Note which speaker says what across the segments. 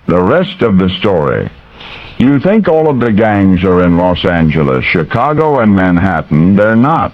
Speaker 1: The rest of the story. You think all of the gangs are in Los Angeles, Chicago, and Manhattan. They're not.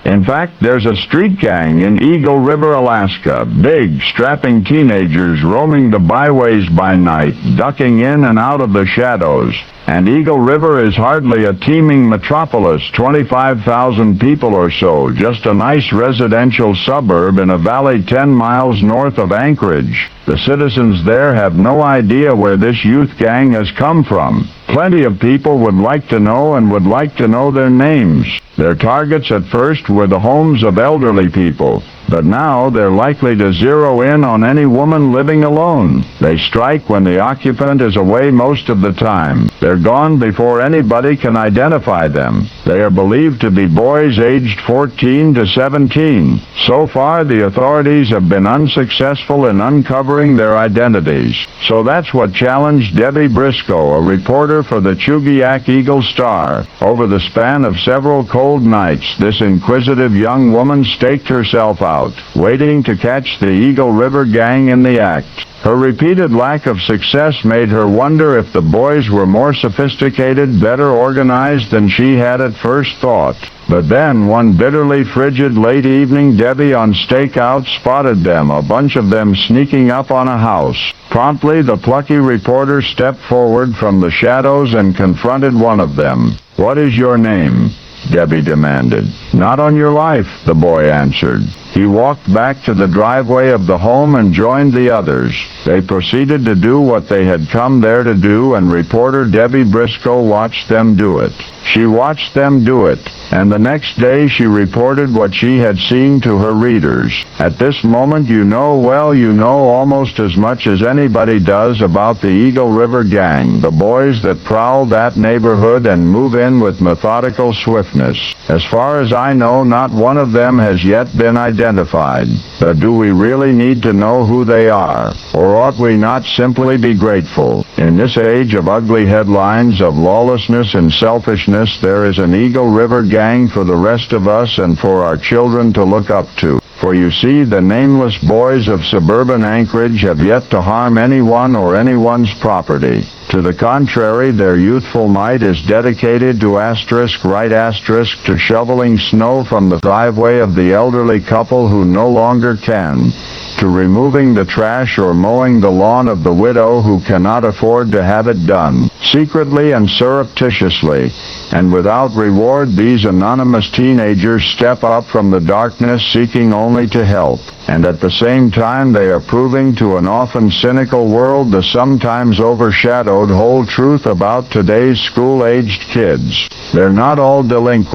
Speaker 1: In fact, there's a street gang in Eagle River, Alaska. Big, strapping teenagers roaming the byways by night, ducking in and out of the shadows. And Eagle River is hardly a teeming metropolis, 25,000 people or so, just a nice residential suburb in a valley 10 miles north of Anchorage. The citizens there have no idea where this youth gang has come from. Plenty of people would like to know and would like to know their names. Their targets at first were the homes of elderly people, but now they're likely to zero in on any woman living alone. They strike when the occupant is away most of the time. They're gone before anybody can identify them. They are believed to be boys aged 14 to 17. So far, the authorities have been unsuccessful in uncovering their identities. So that's what challenged Debbie Briscoe, a reporter for the Chugiak Eagle-Star. Over the span of several cold nights, this inquisitive young woman staked herself out, waiting to catch the Eagle River gang in the act. Her repeated lack of success made her wonder if the boys were more sophisticated, better organized than she had at first thought. But then, one bitterly frigid late evening, Debbie on stakeout spotted them, a bunch of them sneaking up on a house. Promptly, the plucky reporter stepped forward from the shadows and confronted one of them. "What is your name?" Debbie demanded. "Not on your life," the boy answered. He walked back to the driveway of the home and joined the others. They proceeded to do what they had come there to do, and reporter Debbie Briscoe watched them do it. She watched them do it, and the next day she reported what she had seen to her readers. At this moment you know almost as much as anybody does about the Eagle River Gang, the boys that prowl that neighborhood and move in with methodical swiftness. As far as I know, not one of them has yet been identified. But do we really need to know who they are? Or ought we not simply be grateful? In this age of ugly headlines, of lawlessness and selfishness, there is an Eagle River Gang for the rest of us and for our children to look up to. For you see, the nameless boys of suburban Anchorage have yet to harm anyone or anyone's property. To the contrary, their youthful might is dedicated to to shoveling snow from the driveway of the elderly couple who no longer can, to removing the trash or mowing the lawn of the widow who cannot afford to have it done. Secretly and surreptitiously, and without reward, these anonymous teenagers step up from the darkness seeking only to help. And at the same time, they are proving to an often cynical world the sometimes overshadowed whole truth about today's school-aged kids. They're not all delinquent.